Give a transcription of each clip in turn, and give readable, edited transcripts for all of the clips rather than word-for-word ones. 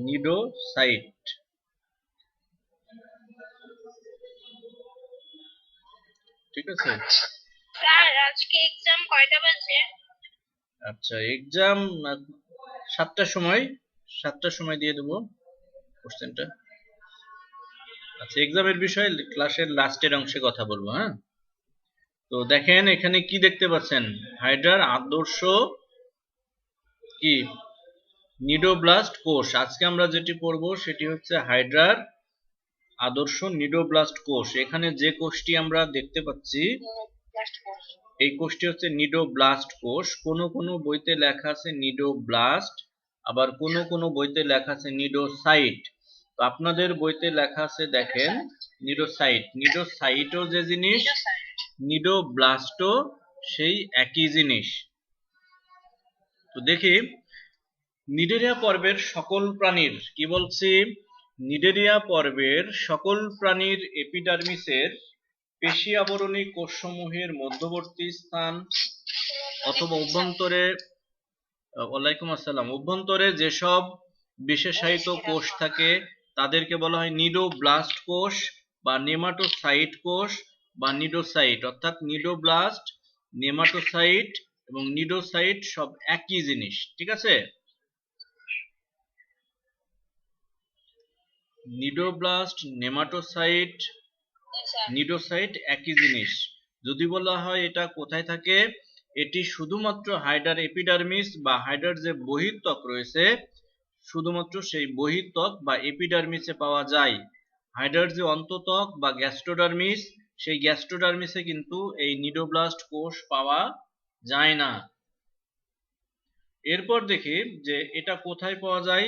Nidocyte. ঠিক আছে sir, আজকে এক্সাম কয়টা বাজে? আচ্ছা, এক্সাম 7টার সময়, 7টার সময় দিয়ে দেবো কোশ্চেনটা। আচ্ছা, এক্সামের বিষয়ে ক্লাসের লাস্টের অংশে কথা বলবো। হ্যাঁ, তো দেখেন এখানে কি দেখতে পাচ্ছেন, হাইড্রার আদর্শ কি নিডোব্লাস্ট কোষ। আজকে আমরা যেটি পড়ব সেটি হচ্ছে হাইড্রার আদর্শ নিডোব্লাস্ট কোষ। এখানে যে কোষটি আমরা দেখতে পাচ্ছি এই কোষটি হচ্ছে নিডোব্লাস্ট কোষ। কোন কোন বইতে লেখা আছে নিডোব্লাস্ট, আবার কোন কোন বইতে লেখা আছে নিডোসাইট। তো আপনাদের বইতে লেখা আছে দেখেন নিডোসাইট। নিডোসাইটও যে জিনিস, নিডোব্লাস্টও সেই একই জিনিস। তো দেখি নিডেরিয়া পর্বের সকল প্রাণীর, কি বলছি, নিডেরিয়া পর্বের সকল প্রাণীর এপিডার্মিসের পেশি আবরণী কোষসমূহের মধ্যবর্তী স্থান অথবা অভ্যন্তরে, ওয়ালাইকুম আসসালাম, অভ্যন্তরে যেসব বিশেষায়িত কোষ থাকে তাদেরকে বলা হয় নিডোব্লাস্ট কোষ বা নেমাটোসাইট কোষ বা নিডোসাইট। অর্থাৎ নিডোব্লাস্ট, নেমাটোসাইট এবং নিডোসাইট সব একই জিনিস। ঠিক আছে, নিডোব্লাস্ট, নেমাটোসাইট, নিডোসাইট একই জিনিস। যদি বলা হয় এটা কোথায় থাকে, এটি শুধুমাত্র হাইডার এপিডার্মিস বা হাইডার যে বহির্ত্বক রয়েছে শুধুমাত্র সেই বহির্ত্বক বা এপিডার্মিসে পাওয়া যায়। হাইডার যে অন্তত্বক বা গ্যাস্ট্রোডার্মিস, সেই গ্যাস্ট্রোডার্মিসে কিন্তু এই নিডোব্লাস্ট কোষ পাওয়া যায় না। এরপর দেখি যে এটা কোথায় পাওয়া যায়।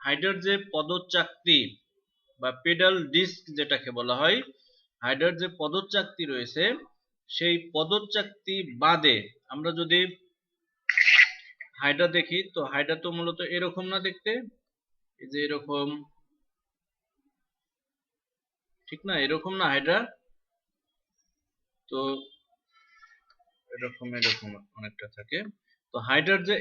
হাইডার যে পদচাকতি বা পেডাল ডিস্ক যেটাকে বলা হয়, হাইডার যে পদচাকতি রয়েছে সেই পদচাকতি বাদে আমরা যদি হাইডা দেখি, তো হাইডা তো মূলত এরকম না দেখতে, এই যে এরকম, ঠিক না, এরকম না হাইডা, তো এরকম এরকম অনেকটা থাকে। তো হাইডার যে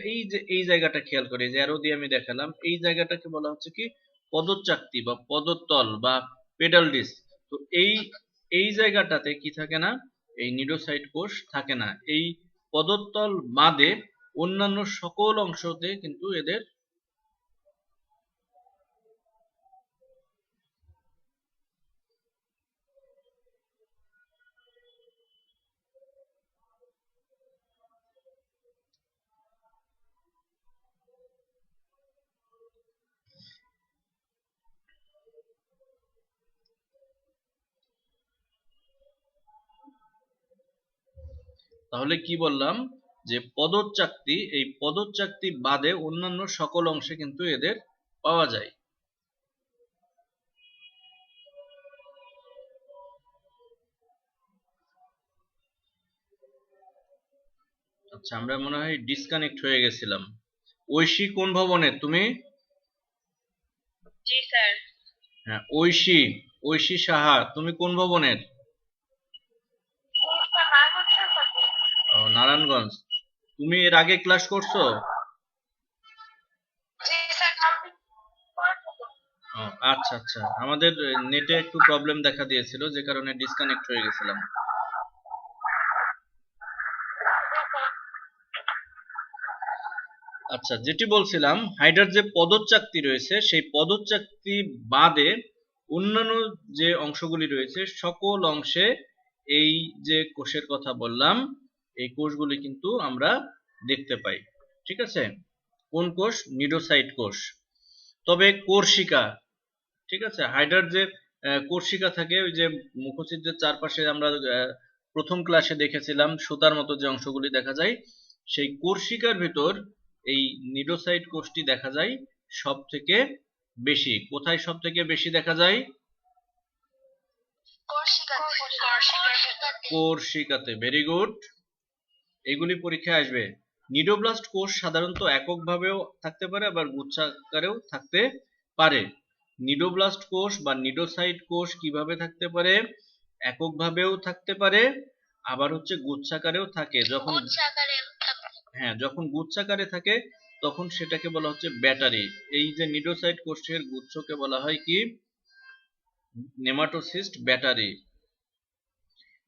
এই জায়গাটা খেয়াল করে, যে অ্যারো দিয়ে আমি দেখালাম, এই জায়গাটাকে বলা হচ্ছে কি পদচাকতি বা পদতল বা পেডাল ডিস্ক। তো এই জায়গাটাতে কি থাকে না, এই নিডোসাইট কোষ থাকে না। এই পদতল বাদে অন্যান্য সকল অংশতে কিন্তু এদের তাহলে কি বললাম, যে পদচাকতি, এই পদচাকতি বাদে অন্যান্য সকল অংশে কিন্তু এদের পাওয়া যায়। আচ্ছা, আমরা মনে হয় ডিসকানেক্ট হয়ে গেছিলাম। ঐশী কোন ভবনের তুমি? জি স্যার। হ্যাঁ, ঐশী, ঐশী সাহা, তুমি কোন ভবনের? ও, নারায়ণগঞ্জ। তুমি এর আগে ক্লাস করছো? ও, আচ্ছা আচ্ছা, আমাদের নেটে একটু প্রবলেম দেখা দিয়েছিল যে কারণে ডিসকানেক্ট হয়ে গেছিলাম। আচ্ছা, যেটি বলছিলাম, হাইডার যে পদচাকতি রয়েছে সেই পদচাকতি বাদে অন্যান্য যে অংশগুলি রয়েছে সকল অংশে এই যে কোষের কথা বললাম এই কোষগুলি কিন্তু আমরা দেখতে পাই। ঠিক আছে, কোন কোষ? নিডোসাইট কোষ। তবে কোর্সিকা, ঠিক আছে, হাইডার যে কোর্সিকা থাকে, ওই যে মুখছিদ্রের চারপাশে আমরা প্রথম ক্লাসে দেখেছিলাম সুতার মতো যে অংশগুলি দেখা যায়, সেই কোর্সিকার ভিতর এই নিডোসাইট কোষটি দেখা যায় সব থেকে বেশি। কোথায় সব থেকে বেশি দেখা যায়? কোর্সিকাতে। ভেরি গুড, এগুলি পরীক্ষায় আসবে। নিডোব্লাস্ট কোষ সাধারণত এককভাবেও থাকতে পারে আবার গুচ্ছাকারেও থাকতে পারে। নিডোব্লাস্ট কোষ বা নিডোসাইট কোষ কিভাবে থাকতে পারে? এককভাবেও থাকতে পারে, আবার হচ্ছে গুচ্ছাকারেও থাকে। যখন, হ্যাঁ, যখন গুচ্ছাকারে থাকে তখন সেটাকে বলা হচ্ছে ব্যাটারি। এই যে নিডোসাইট কোষের গুচ্ছকে বলা হয় কি? Nematocyst battery.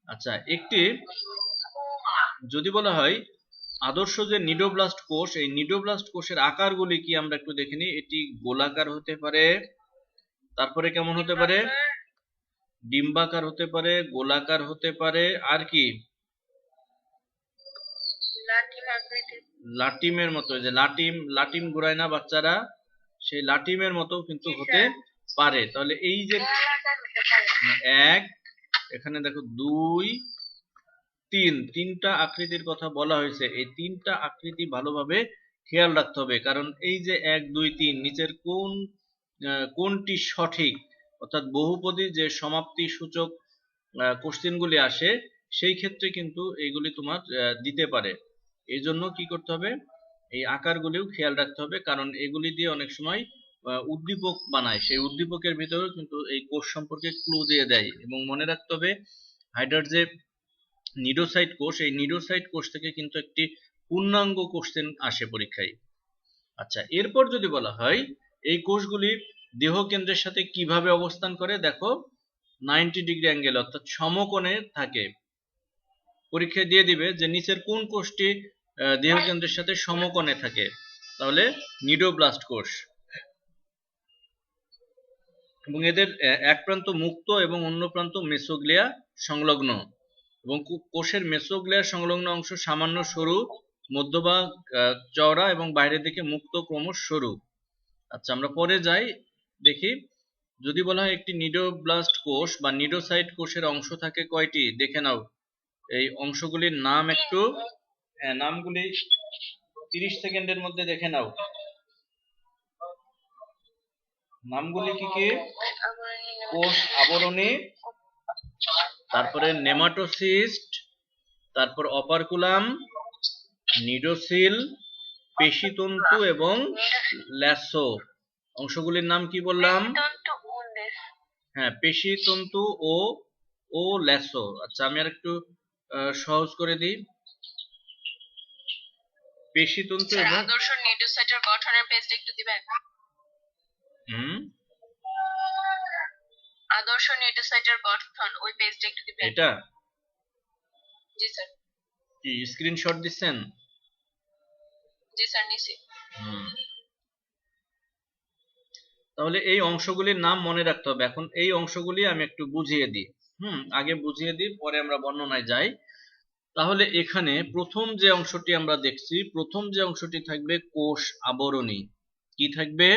আচ্ছা, একটি যদি বলা হয় আদর্শ যে নিডোব্লাস্ট কোষ, এই নিডোব্লাস্ট কোষের আকারগুলি কি আমরা একটু দেখে নিই। এটি গোলাকার হতে পারে, তারপরে কেমন হতে পারে? ডিম্বাকার হতে পারে, গোলাকার হতে পারে, আর কি? লাটিমের মতো, যে লাটিম ঘুরায় না বাচ্চারা, সেই লাটিমের মতো কিন্তু হতে পারে। তাহলে এই যে এক, এখানে দেখো 2, 3, তিনটা আকৃতির কথা বলা হয়েছে। এই তিনটা আকৃতি ভালোভাবে খেয়াল রাখতে হবে, কারণ এই যে 1, 2, 3 নিচের কোনটি সঠিক, অর্থাৎ বহুপদী যে সমাপ্তি সূচক কোশ্চেনগুলি আসে সেই ক্ষেত্রে কিন্তু এইগুলি তোমার দিতে পারে। এই জন্য কি করতে হবে, এই আকারগুলিও খেয়াল রাখতে হবে, কারণ এগুলি দিয়ে অনেক সময় উদ্দীপক বানায়, সেই উদ্দীপকের ভিতরেও কিন্তু এই কোষ সম্পর্কে ক্লু দিয়ে দেয়। এবং মনে রাখতে হবে হাইডার যে নিডোসাইট কোষ, এই নিডোসাইট কোষ থেকে কিন্তু একটি পূর্ণাঙ্গ কোশ্চেন আসে পরীক্ষায়। আচ্ছা, এরপর যদি বলা হয় এই কোষগুলি দেহ কেন্দ্রের সাথে কিভাবে অবস্থান করে, দেখো 90 ডিগ্রি অ্যাঙ্গেল অর্থাৎ সমকোণে থাকে। পরীক্ষায় দিয়ে দিবে যে নিচের কোন কোষটি দেহ কেন্দ্রের সাথে সমকোণে থাকে, তাহলে নিডোব্লাস্ট কোষ। এবং এদের এক প্রান্ত মুক্ত এবং অন্য প্রান্ত মেসোগ্লিয়া সংলগ্ন, এবং কোষের মেসোগ্লিয়া সংলগ্ন অংশ সামান্য সরু, মধ্যভাগ চওড়া এবং বাইরের দিকে মুক্ত ক্রমশ সরু। আচ্ছা, আমরা পরে যাই, দেখি যদি বলা হয় একটি নিডোব্লাস্ট কোষ বা নিডোসাইট কোষের অংশ থাকে কয়টি, দেখে নাও। এই অংশগুলির নাম একটু, নামগুলি 30 সেকেন্ডের মধ্যে দেখে নাও। নামগুলি কি কি? কোষ আবরণী, তারপরে নেমাটোসিস্ট, তারপর অপারকুলাম, নিডোসিল, পেশিতন্তু এবং ল্যাসো। অংশগুলির নাম কি বললাম? হ্যাঁ, পেশিতন্তু ও ল্যাসো। আচ্ছা, আমি আর একটু সহজ করে দিই। পেশিতন্তু এবং আদর্শ নিউক্লিওসাইটের গঠনের পেজটা একটু দিবেন। আদর্শ নিউক্লিওসাইটের গঠন, ওই পেজটা একটু দিবেন। এটা? জি স্যার। কি স্ক্রিনশট দিচ্ছেন? জি স্যার, নিছি। তাহলে এই অংশগুলির নাম মনে রাখতে হবে। এখন এই অংশগুলি আমি একটু বুঝিয়ে দিই। আগে বুঝিয়ে দিই, পরে আমরা বর্ণনায় যাই। তাহলে এখানে প্রথম যে অংশটি আমরা দেখছি, প্রথম যে অংশটি থাকবে কোষ আবরণী। কি থাকবে?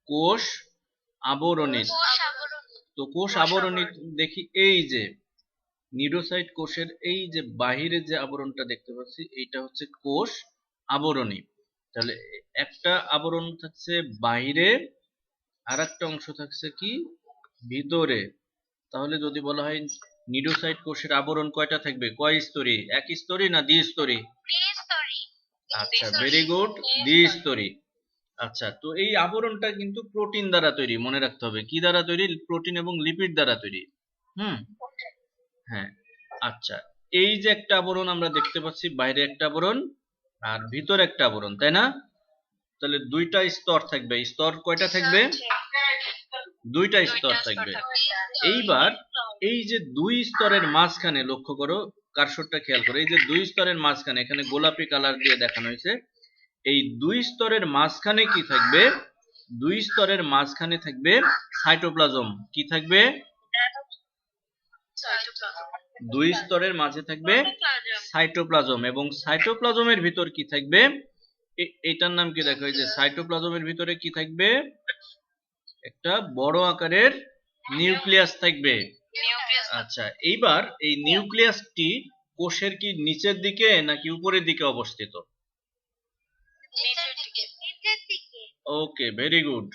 কোষ আবরণী। তো কোষ আবরণী দেখি, এই যে নিডোসাইট কোষের এই যে বাহিরে যে আবরণটা দেখতে পাচ্ছি, এইটা হচ্ছে কোষ আবরণী। তাহলে একটা আবরণ থাকছে বাইরে, আর একটা অংশ থাকছে কি ভিতরে। তাহলে যদি বলা হয় নিডোসাইট কোষের আবরণ কয়টা থাকবে, কয় স্তরী? এক স্তরী না দ্বিস্তরী? আচ্ছা, ভেরি গুড, দ্বিস্তরী। আচ্ছা, তো এই আবরণটা কিন্তু প্রোটিন দ্বারা তৈরি, মনে রাখতে হবে। কি দ্বারা তৈরি? প্রোটিন এবং লিপিড দ্বারা তৈরি। হ্যাঁ। আচ্ছা, এই যে একটা আবরণ আমরা দেখতে পাচ্ছি, বাইরে একটা আবরণ আর ভিতরে একটা আবরণ, তাই না? তাহলে দুইটা স্তর থাকবে। স্তর কয়টা থাকবে? দুইটা স্তর থাকবে। এইবার এই যে দুই স্তরের মাঝখানে লক্ষ্য করো, কারশরটা খেয়াল করো, এই যে দুই স্তরের মাঝখানে, এখানে গোলাপি কালার দিয়ে দেখানো হয়েছে, এই দুই স্তরের মাঝখানে কি থাকবে? দুই স্তরের মাঝখানে থাকবে সাইটোপ্লাজম। কি থাকবে? দুই স্তরের মাঝে থাকবে সাইটোপ্লাজম, এবং সাইটোপ্লাজমের ভিতর কি থাকবে? এটার নাম কি দেখো, এই যে সাইটোপ্লাজমের ভিতরে কি থাকবে? একটা বড় আকারের নিউক্লিয়াস থাকবে। আচ্ছা, এইবার এই নিউক্লিয়াসটি কোষের কি নিচের দিকে নাকি উপরের দিকে অবস্থিত? ওকে, ভেরি গুড।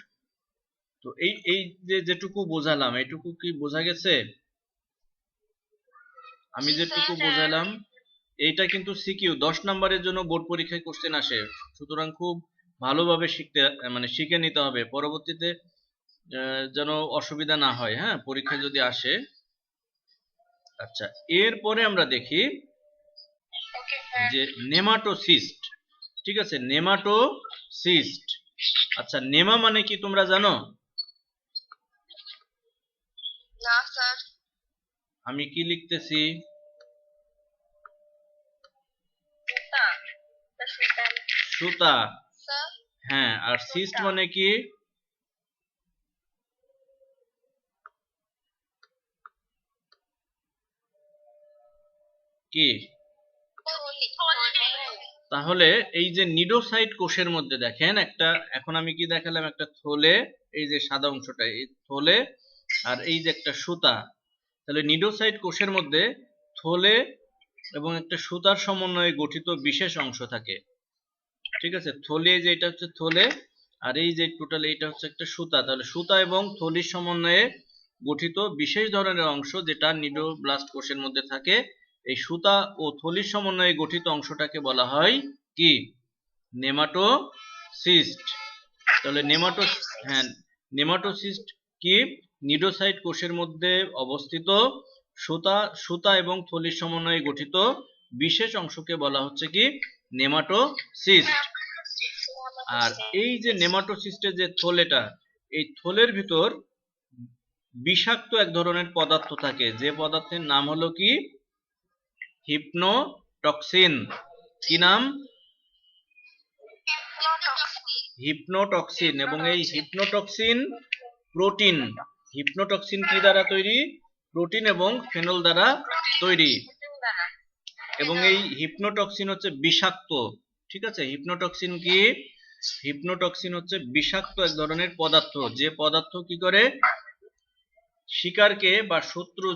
তো এই যেটুকু বোঝালাম, এটুকু কি বোঝা গেছে? আমি যেটুকু বোঝালাম, এইটা কিন্তু সিকিউ 10 নম্বরের জন্য বোর্ড পরীক্ষায় কোশ্চেন আসে। সুতরাং খুব ভালোভাবে শিখে নিতে হবে, পরবর্তীতে যেন অসুবিধা না হয়, হ্যাঁ, পরীক্ষায় যদি আসে। আচ্ছা, এরপরে আমরা দেখি যে নেমাটোসিস্ট। ঠিক আছে, নেমাটোসিস্ট। আচ্ছা, নেমা মানে কি তোমরা জানো? না স্যার। আমি কি লিখতেছি? সুতা। সুতা। সুতা। স্যার। হ্যাঁ, আর সিস্ট মানে কি? কি? তাহলে এই যে নিডোসাইট কোষের মধ্যে দেখেন একটা, এখন আমি কি দেখালাম, একটা থলে, এই যে সাদা অংশটা এই থলে, আর এই যে একটা সুতা। তাহলে নিডোসাইট কোষের মধ্যে থলে এবং একটা সুতার সমন্বয়ে গঠিত বিশেষ অংশ থাকে। ঠিক আছে, থলে, যে এটা হচ্ছে থলে, আর এই যে টোটাল এটা হচ্ছে একটা সুতা। তাহলে সুতা এবং থলির সমন্বয়ে গঠিত বিশেষ ধরনের অংশ যেটা নিডোব্লাস্ট কোষের মধ্যে থাকে, এই সুতা ও থলির সমন্বয়ে গঠিত অংশটাকে বলা হয় কি? নেমাটোসিস্ট। তাহলে হ্যাঁ, নেমাটোসিস্ট কি? নিডোসাইট কোষের মধ্যে অবস্থিত সুতা এবং থলির সমন্বয়ে গঠিত বিশেষ অংশকে বলা হচ্ছে কি? নেমাটোসিস্ট। আর এই যে নেমাটোসিস্টের যে থলেটা, এই থলের ভিতর বিষাক্ত এক ধরনের পদার্থ থাকে, যে পদার্থের নাম হলো কি? হিপনোটক্সিন। কি নাম? হিপনোটক্সিন। এবং এই হিপনোটক্সিন প্রোটিন। হিপনোটক্সিন কি দ্বারা তৈরি? প্রোটিন এবং ফেনল দ্বারা তৈরি। এবং এই হিপনোটক্সিন হচ্ছে বিষাক্ত। ঠিক আছে, হিপনোটক্সিন কি? হিপনোটক্সিন হচ্ছে বিষাক্ত এক ধরনের পদার্থ, যে পদার্থ কি করে? শিকারকে বা শত্রু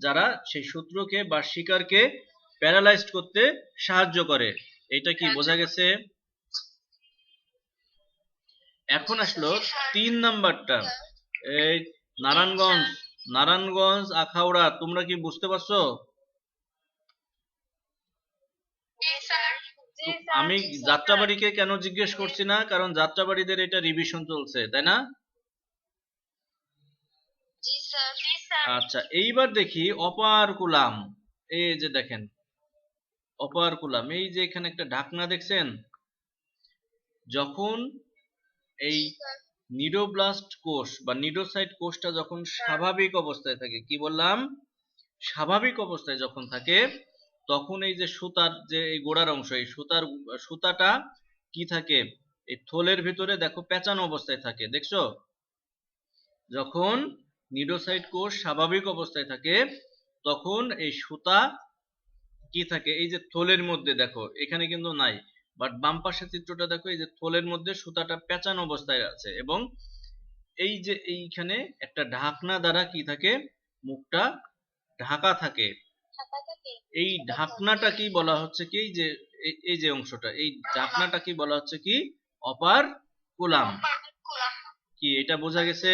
যারা সেই শত্রুকে বা শিকারকে প্যারালাইজড করতে সাহায্য করে। এটা কি বোঝা গেছে? এখন আসলো 3 নাম্বারটা। এই নারায়ণগঞ্জ আখাউড়া, তোমরা কি বুঝতে পারছো? আমি যাত্রাবাড়িকে কেন জিজ্ঞেস করছি না, কারণ যাত্রাবাড়িদের এটা রিভিশন চলছে, তাই না? আচ্ছা, এইবার দেখি অপারকুলাম। এই যে দেখেন অপারকুলাম, এই যে এখানে একটা ঢাকনা দেখছেন। যখন এই নিডোব্লাস্ট কোষ বা নিডোসাইট কোষটা যখন স্বাভাবিক অবস্থায় থাকে, কি বললাম? স্বাভাবিক অবস্থায় যখন থাকে, তখন এই যে সুতার যে এই গোড়ার অংশ, এই সুতাটা কি থাকে? এই থলের ভিতরে দেখো পেঁচানো অবস্থায় থাকে, দেখছো? যখন নিডোসাইট কোষ স্বাভাবিক অবস্থায় থাকে, তখন এই সুতা কি থাকে? এই যে থলের মধ্যে দেখো, এখানে কিন্তু নাই, বাট বাম পাশের চিত্রটা দেখো, এই যে থলের মধ্যে সুতাটা পেঁচানো অবস্থায় আছে, এবং এই যে এইখানে একটা ঢাকনা দ্বারা কি থাকে? মুখটা ঢাকা থাকে। এই ঢাকনাটা কি বলা হচ্ছে কি? যে এই যে অংশটা, এই ঢাকনাটা কি বলা হচ্ছে কি? অপারকুলাম। কি এটা বোঝা গেছে?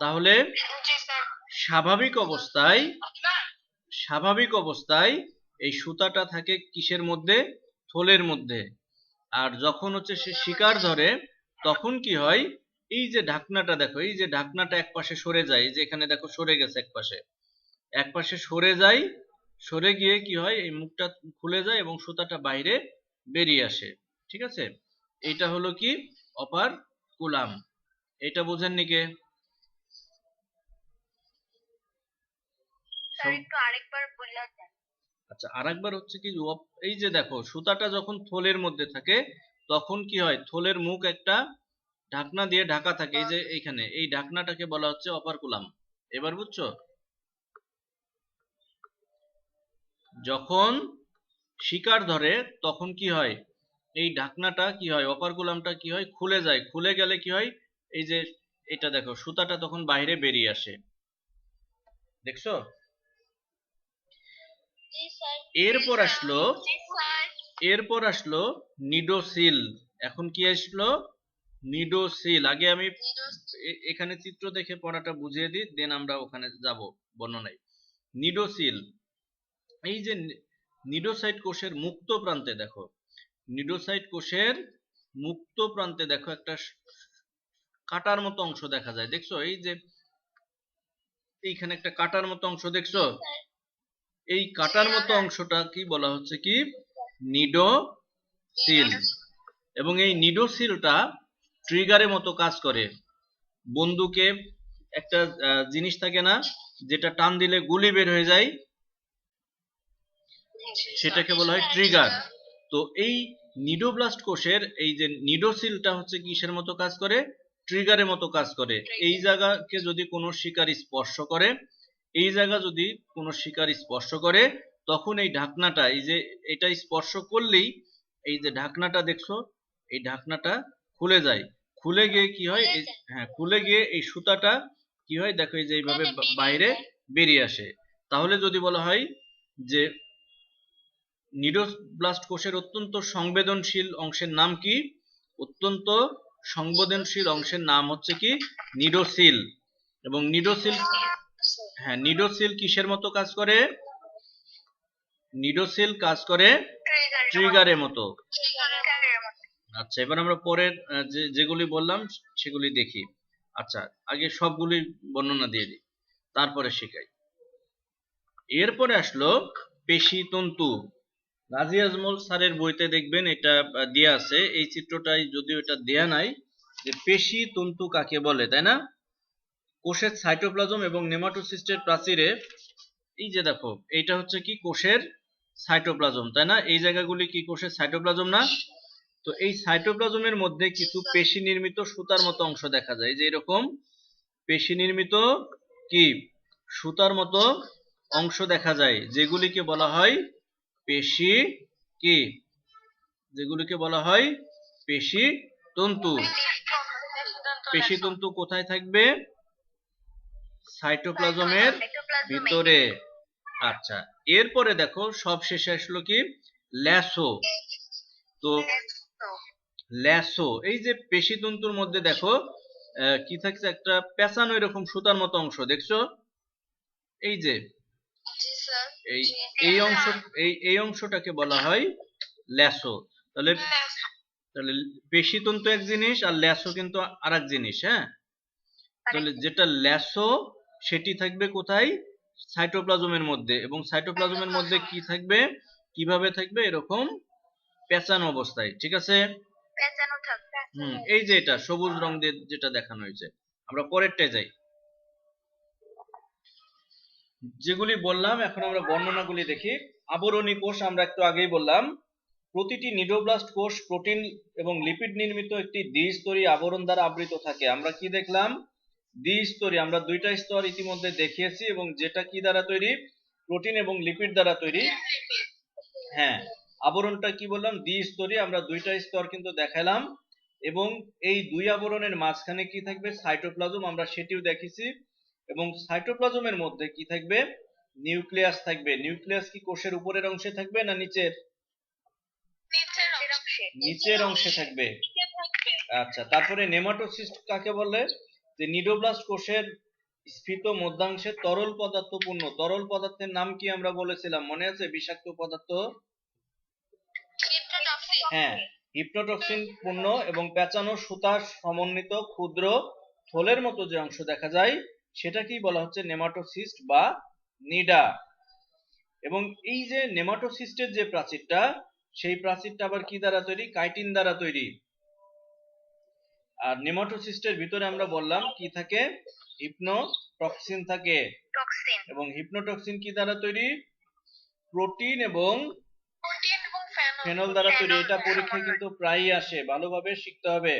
তাহলে স্বাভাবিক অবস্থায় এই সুতাটা থাকে কিসের মধ্যে? থলের মধ্যে। আর যখন হচ্ছে সে শিকার ধরে, তখন কি হয়? এই যে ঢাকনাটা দেখো, এই যে ঢাকনাটা এক পাশে সরে যায়, এই যে এখানে দেখো সরে গেছে, এক পাশে সরে যায়, সরে গিয়ে কি হয়? এই মুখটা খুলে যায় এবং সুতাটা বাইরে বেরিয়ে আসে। ঠিক আছে, এটা হলো কি? অপারকুলাম। এটা বোঝেননি কে? আচ্ছা, আরেকবার হচ্ছে কি? এই যে দেখো সুতাটা যখন থলের মধ্যে থাকে, তখন কি হয়? থলের মুখ একটা ঢাকনা দিয়ে ঢাকা থাকে, এই যে এইখানে, এই ঢাকনাটাকে বলা হচ্ছে অপারকুলাম। এবার বুঝছো? যখন শিকার ধরে, তখন কি হয়? এই ঢাকনাটা কি হয়? অপারকুলামটা কি হয়? খুলে যায়। খুলে গেলে কি হয়? এই যে এটা দেখো, সুতাটা তখন বাইরে বেরিয়ে আসে, দেখছো? এরপর আসলো নিডোসিল। এখন কি আসলো? নিডোসিল। আগে আমি এখানে চিত্র দেখে পড়াটা বুঝিয়ে দিই, দেন আমরা ওখানে যাব বর্ণনায়। নিডোসিল, এই যে নিডোসাইট কোষের মুক্ত প্রান্তে দেখো, নিডোসাইট কোষের মুক্ত প্রান্তে দেখো একটা কাটার মতো অংশ দেখা যায়, দেখছো? এই যে এইখানে একটা কাটার মতো অংশ দেখছো? এই কাটার মতো অংশটা কি বলা হচ্ছে কি? নিডোসিল। সিল, এবং এই নিডো সিলটা ট্রিগারের মতো কাজ করে। বন্দুকে একটা জিনিস থাকে না যেটা টান দিলে গুলি বের হয়ে যায়, সেটাকে বলা হয় ট্রিগার। তো এই নিডোব্লাস্ট কোষের এই যে নিডোসিলটা হচ্ছে কিসের মতো কাজ করে? ট্রিগারের মতো কাজ করে। এই জায়গাকে যদি কোনো শিকার স্পর্শ করে, এই জায়গা যদি কোনো শিকার স্পর্শ করে, তখন এই ঢাকনাটা, এই যে এটা স্পর্শ করলেই এই যে ঢাকনাটা দেখছো, এই ঢাকনাটা খুলে যায়। খুলে গিয়ে কি হয়? হ্যাঁ, খুলে গিয়ে এই সুতাটা কি হয় দেখো, এই যে এইভাবে বাইরে বেরিয়ে আসে। তাহলে যদি বলা হয় যে নিডোব্লাস্ট কোষের অত্যন্ত সংবেদনশীল অংশের নাম কি? অত্যন্ত সংবেদনশীল অংশের নাম হচ্ছে কি? নিডোসিল। এবং নিডোসিল, হ্যাঁ, নিডোসিল কিসের মতো কাজ করে? নিডোসিল কাজ করে ট্রিগারের মতো। আচ্ছা, এবার আমরা পরের যেগুলি বললাম সেগুলি দেখি। আচ্ছা, আগে সবগুলি বর্ণনা দিয়ে দিই, তারপরে শেখাই। এরপরে আসলো পেশি তন্তু। গাজী আজমল স্যারের বইতে দেখবেন এটা দেয়া আছে, এই চিত্রটাই যদিও এটা দেয়া নাই, যে পেশি তন্তু কাকে বলে, তাই না? কোষের সাইটোপ্লাজম এবং নেমাটোসিস্টের প্রাচীরে, এই যে দেখো এইটা হচ্ছে কি কোষের সাইটোপ্লাজম, তাই না? এই জায়গাগুলি কি কোষের সাইটোপ্লাজম না? তো এই সাইটোপ্লাজমের মধ্যে কিছু পেশি নির্মিত সুতার মতো অংশ দেখা যায়, যে এরকম পেশি নির্মিত কি সুতার মতো অংশ দেখা যায়, যেগুলিকে বলা হয় পেশি কি? যেগুলিকে বলা হয় পেশি তন্তু। পেশি তন্তু কোথায় থাকবে? সাইটোপ্লাজমের ভিতরে। আচ্ছা, এরপরে দেখো সব শেষে আসলো কি? ল্যাসো। তো ল্যাসো, এই যে পেশি তন্তুর মধ্যে দেখো কি থাকছে? একটা পেঁচানো এরকম সুতার মতো অংশ দেখছো? এই যে এই এই অংশ, এই অংশটাকে বলা হয় ল্যাসো। তাহলে তাহলে পেশি তন্তু এক জিনিস আর ল্যাসো কিন্তু আরেক জিনিস। হ্যাঁ, তাহলে যেটা ল্যাসো সেটি থাকবে কোথায়? সাইটোপ্লাজমের মধ্যে। এবং সাইটোপ্লাজমের মধ্যে কি থাকবে? কিভাবে থাকবে? এরকম পেঁচানো অবস্থায়, ঠিক আছে? এই যে এটা সবুজ রং দিয়ে যেটা দেখানো হয়েছে। আমরা পরেরটায় যাই। যেগুলি বললাম, এখন আমরা বর্ণনাগুলি দেখি। আবরণী কোষ আমরা একটু আগেই বললাম। প্রতিটি নিডোব্লাস্ট কোষ প্রোটিন এবং লিপিড নির্মিত একটি দ্বিস্তরী আবরণ দ্বারা আবৃত থাকে। আমরা কি দেখলাম? দ্বিস্তরী, আমরা দুইটা স্তর ইতিমধ্যে দেখিয়েছি, এবং যেটা কি দ্বারা তৈরি? প্রোটিন এবং লিপিড দ্বারা তৈরি। হ্যাঁ, আবরণটা কি বললাম? দ্বিস্তরী, আমরা দুইটা স্তর কিন্তু দেখালাম। এবং এই দুই আবরণের মাঝখানে কি থাকবে? সাইটোপ্লাজম, আমরা সেটিও দেখেছি। এবং সাইটোপ্লাজমের মধ্যে কি থাকবে? নিউক্লিয়াস থাকবে। নিউক্লিয়াস কি কোষের উপরের অংশে থাকবে না নিচের? নিচের অংশে থাকবে। আচ্ছা, তারপরে নেমাটোসিস্ট কাকে বলে? যে নিডোব্লাস্ট কোষের স্ফীত মধ্যাংশে তরল পদার্থ পূর্ণ। তরল পদার্থের নাম কি আমরা বলেছিলাম, মনে আছে? বিষাক্ত পদার্থ। হ্যাঁ, হিপনোটক্সিন পূর্ণ এবং পেঁচানো সুতা সমন্বিত ক্ষুদ্র থলের মতো যে অংশ দেখা যায় সেটা কি বলা হচ্ছে? নেমাটোসিস্ট বা নিডা। এবং এই যে নেমাটোসিস্টের যে প্রাচীরটা, সেই প্রাচীরটা আবার কি দ্বারা তৈরি? কাইটিন দ্বারা তৈরি। আর নেমাটোসিস্টের ভিতরে আমরা বললাম কি থাকে? হিপনোটক্সিন থাকে। এবং হিপনোটক্সিন কি দ্বারা তৈরি? প্রোটিন এবং ফেনল দ্বারা তৈরি। এটা পরীক্ষায় কিন্তু প্রায়ই আসে, ভালোভাবে শিখতে হবে।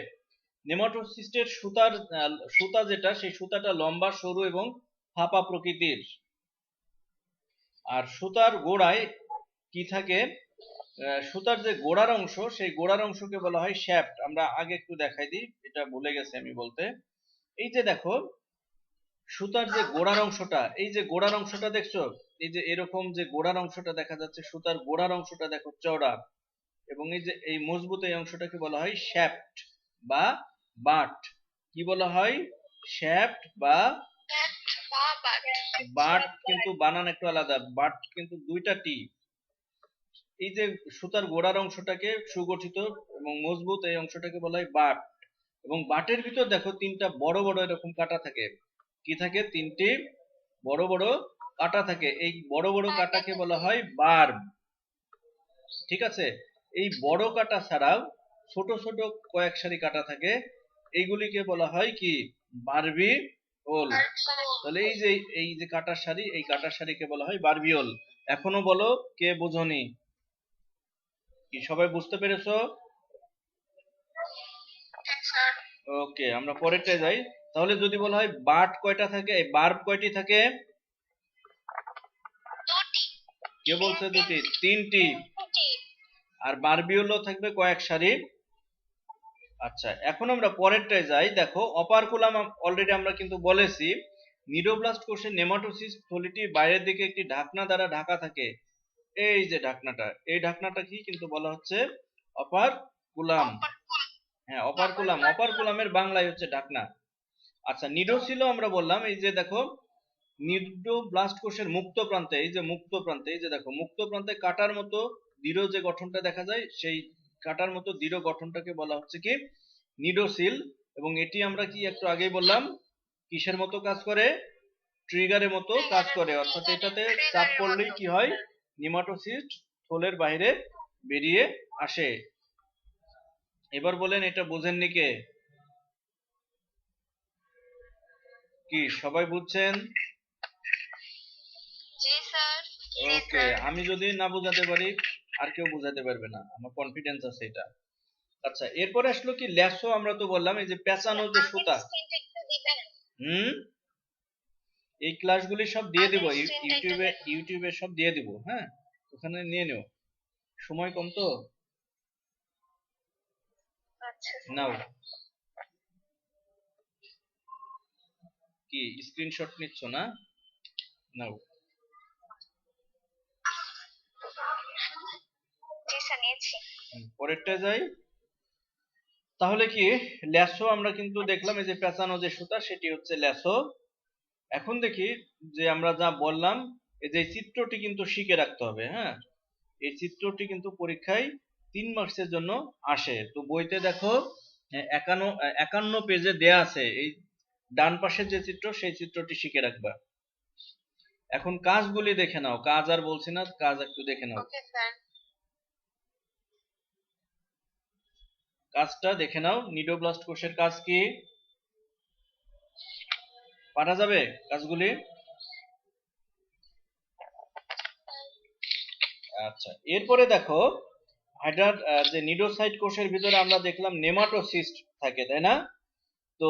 নেমাটোসিস্টের সুতা যেটা, সেই সুতাটা লম্বা, সরু এবং ফাঁপা প্রকৃতির। আর সুতার গোড়ায় কি থাকে? সুতার যে গোড়ার অংশ, সেই গোড়ার অংশকে বলা হয় শ্যাফট। আমরা আগে একটু দেখাই দিই, এটা ভুলে গেছি আমি বলতে। এই যে দেখো সুতার যে গোড়ার অংশটা, এই যে গোড়ার অংশটা দেখছো? এই যে এরকম যে গোড়ার অংশটা দেখা যাচ্ছে, সুতার গোড়ার অংশটা দেখো চওড়া, এবং এই যে এই মজবুত এই অংশটাকে বলা হয় শ্যাফট বা বাট। কি বলা হয়? শ্যাফট বা বাট, কিন্তু বানান একটু আলাদা। বাট কিন্তু দুইটা টি। এই যে সুতার গোড়ার অংশটাকে সুগঠিত এবং মজবুত এই অংশটাকে বলা হয় বাট। এবং বাটের ভিতর দেখো তিনটা বড় বড় এরকম কাটা থাকে। কি থাকে? তিনটি বড় বড় কাটা থাকে। এই বড় বড় কাটাকে বলা হয় বার্ব, ঠিক আছে? এই বড় কাটা ছাড়াও ছোট ছোট কয়েক সারি কাটা থাকে, এইগুলিকে বলা হয় কি? বারবিওল। তাহলে এই যে কাটার সারি, এই কাটার সারিকে বলা হয় বারবিওল। এখনো বলো কে বোঝনি? কি সবাই বুঝতে পেরেছো? স্যার ওকে, আমরা পরেরটা যাই। তাহলে যদি বলা হয় বার্ব কয়টা থাকে, এই বার্ব কয়টি থাকে? দুটি কে বলছে দুটি? তিনটি। দুটি আর বারবিওলও থাকবে কয়েক সারি। আচ্ছা, এখন আমরা পরেরটায় যাই। দেখো, অপারকুলাম অলরেডি আমরা কিন্তু বলেছি, নিডোব্লাস্ট কোষের নেমাটোসিস্ট থলিটি বাইরের দিকে একটি ঢাকনা দ্বারা ঢাকা থাকে। এই যে ঢাকনাটা, এই ঢাকনাটা কি কিন্তু বলা হচ্ছে? অপারকুলাম। হ্যাঁ, অপারকুলাম। অপারকুলামের বাংলায় হচ্ছে ঢাকনা। আচ্ছা, নিডোসিলও আমরা বললাম, এই যে দেখো নিডোব্লাস্ট কোষের মুক্ত প্রান্তে, এই যে মুক্ত প্রান্তে, এই যে দেখো মুক্ত প্রান্তে কাটার মতো দৃঢ় যে গঠনটা দেখা যায়, সেই কাটার মতো দৃঢ় গঠনটাকে বলা হচ্ছে কি? নিডোসিল। এবং এটি আমরা কি একটু আগেই বললাম, কিসের মতো কাজ করে? ট্রিগারের মতো কাজ করে। অর্থাৎ এটাতে চাপ পড়লেই কি হয়? নেমাটোসিস্ট থলের বাইরে বেরিয়ে আসে। এবার বলেন, এটা বোঝেননি কে? কি সবাই বুঝছেন? জি স্যার ওকে, আমি যদি না বোঝাতে পারি আর কেউ বোঝাতে পারবে না, আমার কনফিডেন্স আছে এটা। আচ্ছা, এরপরে আসলো কি? ল্যাসো। আমরা তো বললাম এই যে পেঁচানো যে সুতা। স্ক্রিনটা একটু দিবেন হুম, এই ক্লাসগুলি সব দিয়ে দিব আগের screenটা একটু ইউটিউবে সব দিয়ে দিব। হ্যাঁ, ওখানে নিয়ে নিও, সময় কম তো। আচ্ছা নাও, কি স্ক্রিনশট নিচ্ছ না? নাও। জি স্যার নিয়েছি পরেরটা যাই। তাহলে কি ল্যাসো আমরা কিন্তু দেখলাম, এই যে পেঁচানো যে সুতা, সেটি হচ্ছে ল্যাসো। এখন দেখি যে আমরা যা বললাম, এই যে চিত্রটি কিন্তু শিখে রাখতে হবে। হ্যাঁ, এই চিত্রটি কিন্তু পরীক্ষায় 3 মার্কসের জন্য আসে। তো বইতে দেখো 51 পেজে দেয়া আছে। এই ডান পাশের যে চিত্র, সেই চিত্রটি শিখে রাখবা। এখন কাজগুলি দেখে নাও, কাজ আর বলছি না, কাজ একটু দেখে নাও। ওকে স্যার কাজটা দেখে নাও। নিডোব্লাস্ট কোষের কাজ কি? পারা যাবে কাজগুলি? আচ্ছা, এরপরে দেখো হাইড্রার যে নিডোসাইট কোষের ভিতরে আমরা দেখলাম নেমাটোসিস্ট থাকে, তাই না? তো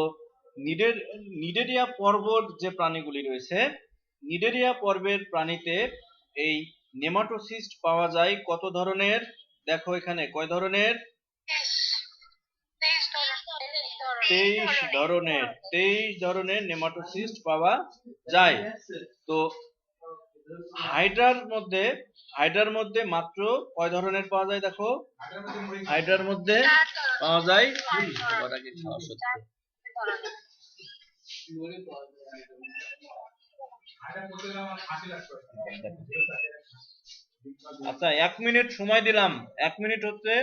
নিডেরিয়া পর্বর যে প্রাণীগুলি রয়েছে, নিডেরিয়া পর্বের প্রাণীতে এই নেমাটোসিস্ট পাওয়া যায় কত ধরনের? দেখো এখানে কয় ধরনের? 23 ধরনের নেমাটোসিস্ট পাওয়া যায়। তো হাইড্রার মধ্যে মাত্র কয় ধরনের পাওয়া যায়? দেখো, হাইড্রার মধ্যে পাওয়া যায় আচ্ছা, 1 মিনিট সময় দিলাম। 1 মিনিট হচ্ছে,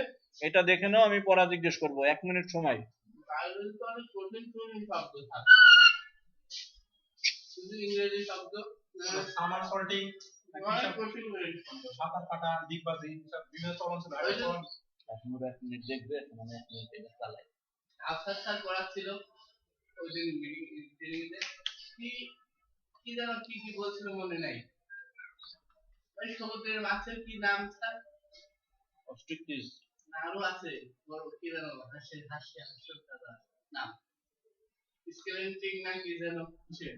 এটা দেখে নাও, আমি পড়া জিজ্ঞেস করবো। 1 মিনিট সময়। ইংরেজি শব্দ সামার সল্টিং, সাঁতার কাটা, ডিগবাজি, সব বিভিন্ন চলন ছিল। এখন 1 মিনিট দেখবে, এখন আমি 1 মিনিট এটা চালাই। আফসার স্যার পড়াচ্ছিল ওই দিন মিটিংতে, কি কি যেন কি কি বলছিল মনে নাই। ওই সমুদ্রের মাছের কি নাম স্যার? অস্ট্রিকটিস। না, আরো আছে বড়, কি যেন হাসি নাম, স্কেলেন্টিং না কি যেন কিসের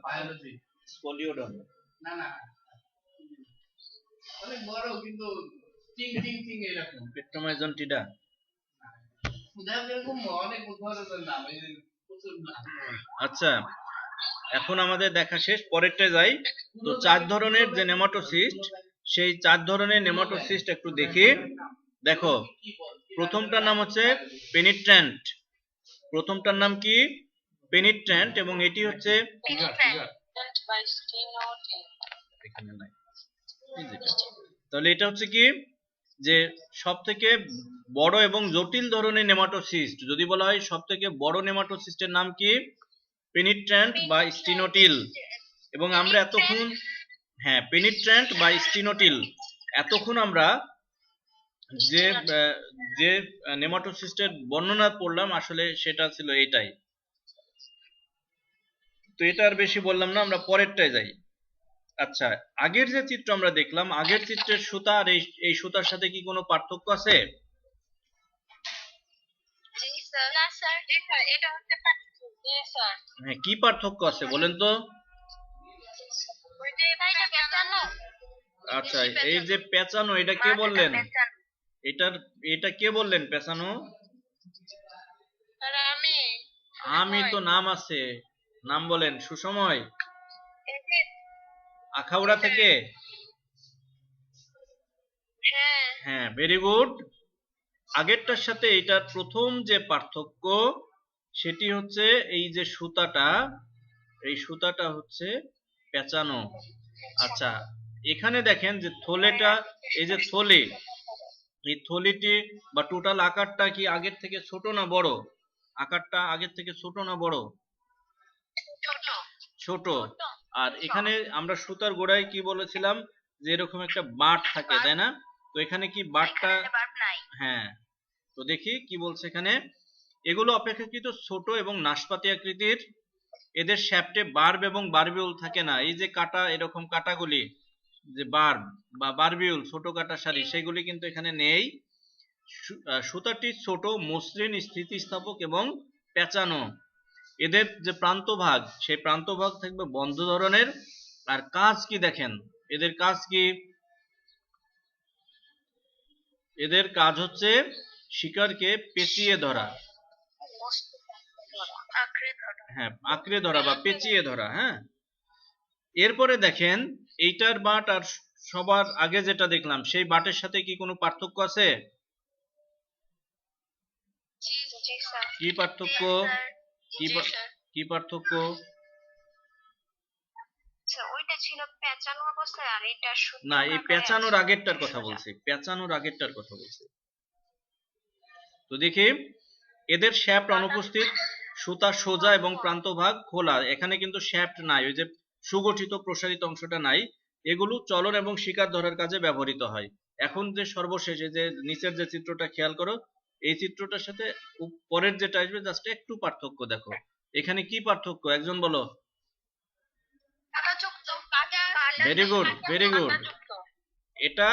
বায়োলজি, স্পলিওডন। না না অনেক বড়, কিন্তু টিং টিং টিং এরকম। পেট্রোমাইজনটিডা। দেখো এরকম অনেক ধরনের নাম, এই যে প্রচুর নাম। আচ্ছা, এখন আমাদের দেখা শেষ, পরেরটা যাই। তো 4 ধরনের যে নেমাটোসিস্ট, সেই 4 ধরনের নেমাটোসিস্ট একটু দেখি। দেখো, প্রথমটার নাম হচ্ছে পেনিট্র্যান্ট। প্রথমটার নাম কি? পেনিট্র্যান্ট। এবং এটি হচ্ছে এখানে নাই, এই যেটা। তাহলে এটা হচ্ছে কি? যে সব থেকে বড় এবং জটিল ধরনের নেমাটোসিস্ট। যদি বলা হয় সব থেকে বড় নেমাটোসিস্টের নাম কি? পেনিট্র্যান্ট বা স্টিনোটিল। এবং আমরা এতক্ষণ, হ্যাঁ, পেনিট্র্যান্ট বা স্টিনোটিল, এতক্ষণ আমরা যে যে নেমাটোসিস্টের বর্ণনা পড়লাম আসলে সেটা ছিল এটাই। তো এটা আর বেশি বললাম না, আমরা পরেরটায় যাই। আচ্ছা, আগের যে চিত্র আমরা দেখলাম, আগের চিত্রের সুতা আর এই সুতার সাথে কি কোনো পার্থক্য আছে? জি স্যার। না স্যার, এটা হচ্ছে জি স্যার। হ্যাঁ, কি পার্থক্য আছে বলেন তো? এটা পেঁচানো। আচ্ছা, এই যে পেঁচানো, এটা কে বললেন? এটা কে বললেন পেঁচানো? আর আমি তো নাম আছে, নাম বলেন। সুসময় আখাউড়া থেকে। হ্যাঁ হ্যাঁ, ভেরি গুড। আগেরটার সাথে এটার প্রথম যে পার্থক্য সেটি হচ্ছে এই যে সুতাটা, এই সুতাটা হচ্ছে পেঁচানো। আচ্ছা, এখানে দেখেন যে থলেটা, এই যে থলে, এই থলিটি বা টোটাল আকারটা কি আগের থেকে ছোট না বড়? আকারটা আগের থেকে ছোট না বড়? ছোট। আর এখানে আমরা সুতার গোড়ায় কি বলেছিলাম যে এরকম একটা বাট থাকে, তাই না? তো এখানে কি বাটটা? হ্যাঁ, তো দেখি কি বলছে এখানে। এগুলো অপেক্ষাকৃত ছোট এবং নাশপাতি আকৃতির। এদের শ্যাফটে বার্ব এবং বারবিউল থাকে না। এই যে কাটা, এরকম কাটাগুলি, যে বার্ব বা বারবিউল, ছোট কাটা সারি, সেগুলি কিন্তু এখানে নেই। সুতাটি ছোট, মসৃণ, স্থিতিস্থাপক এবং পেঁচানো। এদের যে প্রান্তভাগ, সেই প্রান্তভাগ থাকবে বন্ধ ধরনের। আর কাজ কি দেখেন, এদের কাজ কি? এদের কাজ হচ্ছে শিকারকে পেঁচিয়ে ধরা। হ্যাঁ, আঁকড়ে ধরা বা পেঁচিয়ে ধরা। হ্যাঁ, এরপরে দেখেন এইটার বাট আর সবার আগে যেটা দেখলাম সেই বাটের সাথে কি কোনো পার্থক্য আছে? কি পার্থক্য? কি পার্থক্য? ওইটা ছিল পেঁচানো অবস্থায় আর এটা না, এই পেঁচানোর আগেরটার কথা বলছি, পেঁচানোর আগেরটার কথা বলছি। তো দেখি, এদের শ্যাফট অনুপস্থিত, সুতা সোজা এবং প্রান্তভাগ খোলা। এখানে কিন্তু শ্যাফট নাই, ওই যে সুগঠিত প্রসারিত অংশটা নাই। এগুলো চলন এবং শিকার ধরার কাজে ব্যবহৃত হয়। এখন যে সর্বশেষ, এই যে নিচের যে চিত্রটা খেয়াল করো, এই চিত্রটার সাথে পরের যেটা আসবে জাস্ট একটু পার্থক্য দেখো। এখানে কি পার্থক্য একজন বলো? Very good, very good. এটা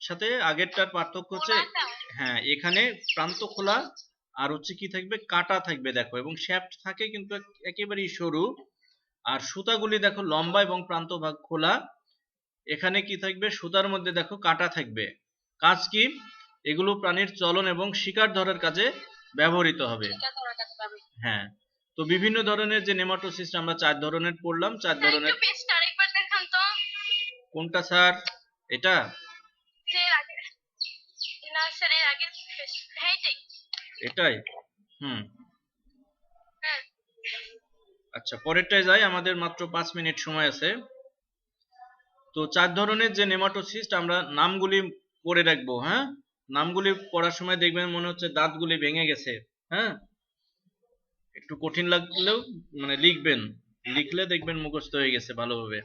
সাথে আগেরটার পার্থক্য হচ্ছে, হ্যাঁ, এখানে প্রান্ত খোলা আর হচ্ছে কি থাকবে, কাটা থাকবে দেখো, এবং শ্যাফট থাকে কিন্তু একেবারেই সরু। আর সুতাগুলি দেখো লম্বা এবং প্রান্তভাগ খোলা। এখানে কি থাকবে, সুতার মধ্যে দেখো কাটা থাকবে। কাজ কি? এগুলো প্রাণীর চলন এবং শিকার ধরার কাজে ব্যবহৃত হবে। হ্যাঁ, তো বিভিন্ন ধরনের যে নেমাটোসিস্ট আমরা 4 ধরনের পড়লাম, 4 ধরনের। কোনটা স্যার? এটা? এটাই? হুম, আচ্ছা, পরেরটায় যাই, আমাদের মাত্র 5 মিনিট সময় আছে। তো 4 ধরনের যে নেমাটোসিস্ট আমরা নামগুলি পড়ে রাখবো। হ্যাঁ, নামগুলি পড়ার সময় দেখবেন মনে হচ্ছে দাঁতগুলি ভেঙে গেছে। হ্যাঁ, একটু কঠিন লাগলেও মানে লিখবেন, লিখলে দেখবেন মুখস্থ হয়ে গেছে ভালোভাবে।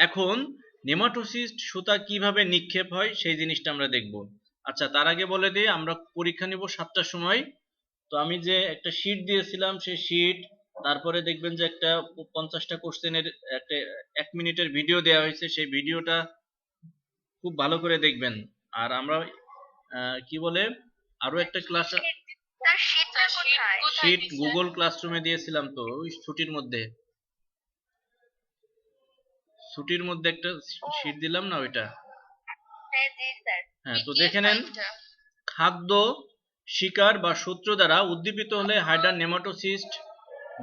এখন নেমাটোসিস্ট সুতা কিভাবে নিক্ষেপ হয় সেই জিনিসটা আমরা দেখব। আচ্ছা, তার আগে বলে দিই, আমরা পরীক্ষা নিব 7টার সময়। তো আমি যে একটা শীট দিয়েছিলাম সেই শীট, তারপরে দেখবেন যে একটা 50টা কোশ্চেনের একটা 1 মিনিটের ভিডিও দেওয়া হয়েছে, সেই ভিডিওটা খুব ভালো করে দেখবেন। আর আমরা কি বলে আরো একটা ক্লাস, শীট গুগল ক্লাসরুমে দিয়েছিলাম, তো ওই ছুটির মধ্যে একটা শীট দিলাম না ওইটা। হ্যাঁ, তো দেখে নেন। খাদ্য, শিকার বা সূত্র দ্বারা উদ্দীপিত হলে হাইড্রা নেমাটোসিস্ট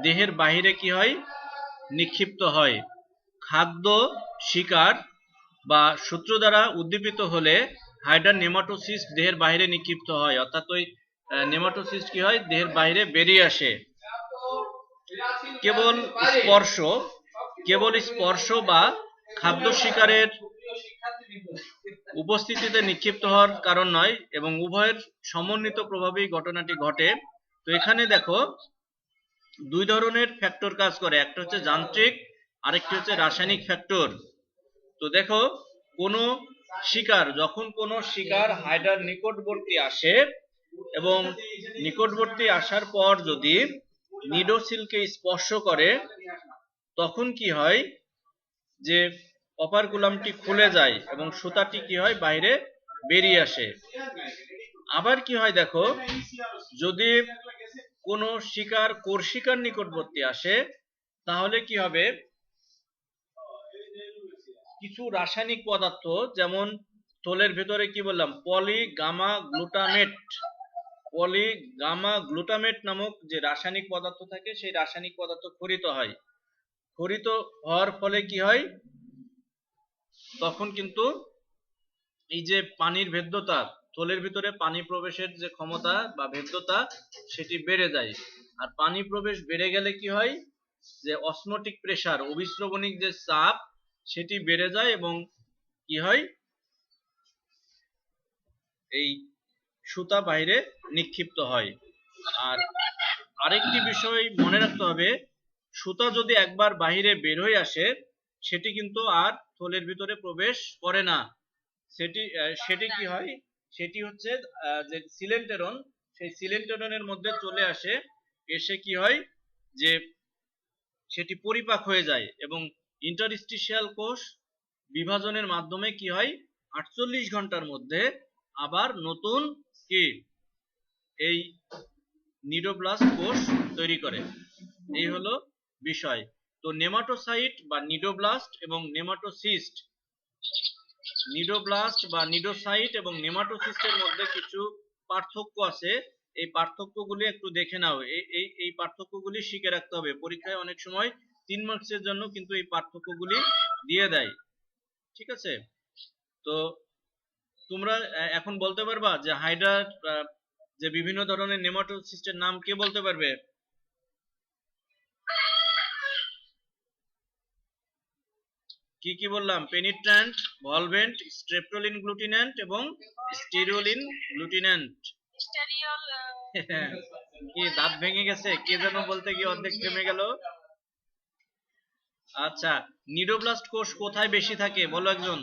দেহের বাহিরে কি হয়, নিক্ষিপ্ত হয়। খাদ্য, শিকার বা সূত্র দ্বারা উদ্দীপিত হলে হাইড্রা নেমাটোসিস্ট দেহের বাইরে নিক্ষিপ্ত হয়, অর্থাৎ ওই নেমাটোসিস্ট কি হয়, দেহের বাইরে বেরিয়ে আসে। কেবল স্পর্শ বা খাদ্য শিকারের উপস্থিতিতে নিক্ষিপ্ত হওয়ার কারণ নয়, এবং উভয়ের সমন্বিত প্রভাবেই ঘটনাটি ঘটে। তো এখানে দেখো 2 ধরনের ফ্যাক্টর কাজ করে, একটা হচ্ছে যান্ত্রিক, আরেকটি হচ্ছে রাসায়নিক ফ্যাক্টর। তো দেখো, কোনো শিকার, যখন কোনো শিকার হাইডার নিকটবর্তী আসে এবং নিকটবর্তী আসার পর যদি নিডোসিলকে স্পর্শ করে, তখন কি হয় যে অপারকুলামটি খুলে যায় এবং সুতাটি কি হয় বাইরে বেরিয়ে আসে। আবার কি হয় দেখো, যদি কোনো শিকার কোরশিকার নিকটবর্তী আসে, তাহলে কি হবে, কিছু রাসায়নিক পদার্থ, যেমন থলের ভেতরে কি বললাম, পলিগামা গ্লুটামেট নামক যে রাসায়নিক পদার্থ থাকে, সেই রাসায়নিক পদার্থ খরিত হয়। খরিত হওয়ার ফলে কি হয়, তখন কিন্তু এই যে পানির ভেদ্যতা, থলের ভিতরে পানি প্রবেশের যে ক্ষমতা বা ভেদ্যতা, সেটি বেড়ে যায়। আর পানি প্রবেশ বেড়ে গেলে কি হয়, যে অসমোটিক প্রেসার, অভিস্রবণিক যে চাপ, সেটি বেড়ে যায় এবং কি হয়, এই সুতা বাইরে নিক্ষিপ্ত হয়। আর আরেকটি বিষয় মনে রাখতে হবে, সুতা যদি একবার বাহিরে বের হয়ে আসে, সেটি কিন্তু আর থলের ভিতরে প্রবেশ করে না। সেটি কি হয়, সেটি হচ্ছে যে সিলেন্টেরন, সেই সিলেন্টেরনের মধ্যে চলে আসে, এসে কি হয় যে সেটি পরিপাক হয়ে যায় এবং ইন্টারস্টিশিয়াল কোষ বিভাজনের মাধ্যমে কি হয়, 48 ঘন্টার মধ্যে আবার নতুন কি এই নিডোব্লাস্ট কোষ তৈরি করে। এই হলো বিষয়। তো নেমাটোসাইট বা নিডোব্লাস্ট এবং নেমাটোসিস্ট, নিডোব্লাস্ট বা নিডোসাইট এবং নেমাটোসিস্টের মধ্যে কিছু পার্থক্য আছে। এই পার্থক্যগুলি একটু দেখে নাও। এই পার্থক্যগুলি শিখে রাখতে হবে, পরীক্ষায় অনেক সময় 3 মার্কসের জন্য কিন্তু এই পার্থক্যগুলি দিয়ে দেয়। ঠিক আছে? তো তোমরা এখন বলতে পারবা যে হাইড্রার যে বিভিন্ন ধরনের নেমাটোসিস্টের নাম কে বলতে পারবে? কি কি বললাম? পেনিট্রান্ট, ভলভেন্ট, স্ট্রেপ্টোলিন গ্লুটিন্যান্ট এবং স্টিরিওলিন গ্লুটিন্যান্ট। কি দাঁত ভেঙে গেছে? কে যেন বলতে গিয়ে অর্ধেক থেমে গেল। আচ্ছা, নিডোব্লাস্ট কোষ কোথায় বেশি থাকে বলো একজন?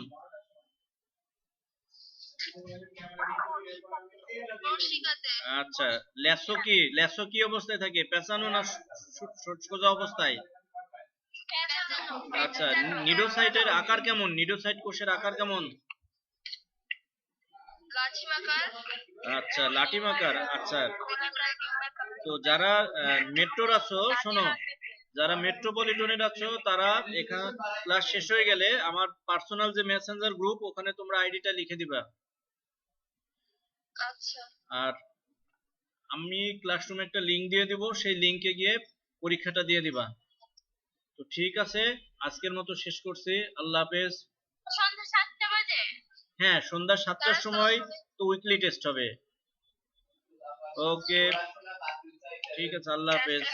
আচ্ছা, ল্যাসো কি অবস্থায় থাকে, পেঁচানো না সোজা অবস্থায়? আচ্ছা, নিডোসাইটের আকার কেমন? নিডোসাইট কোষের আকার কেমন? আচ্ছা, লাঠিমাকার। আচ্ছা, তো যারা মেট্রোর আছো শোনো, যারা মেট্রোপলিটনের আছো, তারা এখানে ক্লাস শেষ হয়ে গেলে আমার পার্সোনাল যে মেসেঞ্জার গ্রুপ, ওখানে তোমরা আইডিটা লিখে দিবা। আচ্ছা। আর আমি ক্লাসরুমে একটা লিংক দিয়ে দিব, সেই লিংকে গিয়ে পরীক্ষাটা দিয়ে দিবা। তো ঠিক আছে, আজকের মতো শেষ করছি। আল্লাহ হাফেজ। সন্ধ্যা 7টা বাজে? হ্যাঁ, সন্ধ্যা 7টার সময় তো উইকলি টেস্ট হবে। ওকে, ঠিক আছে, আল্লাহ হাফেজ।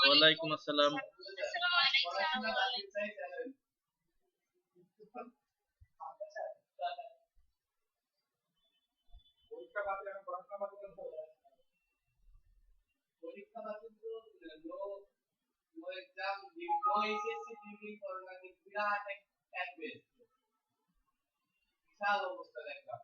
ওয়ালাইকুম আসসালাম। পরীক্ষা no exam, no HSC degree corona, বিরাট এক বেশ বিশাল অবস্থা দেখলাম।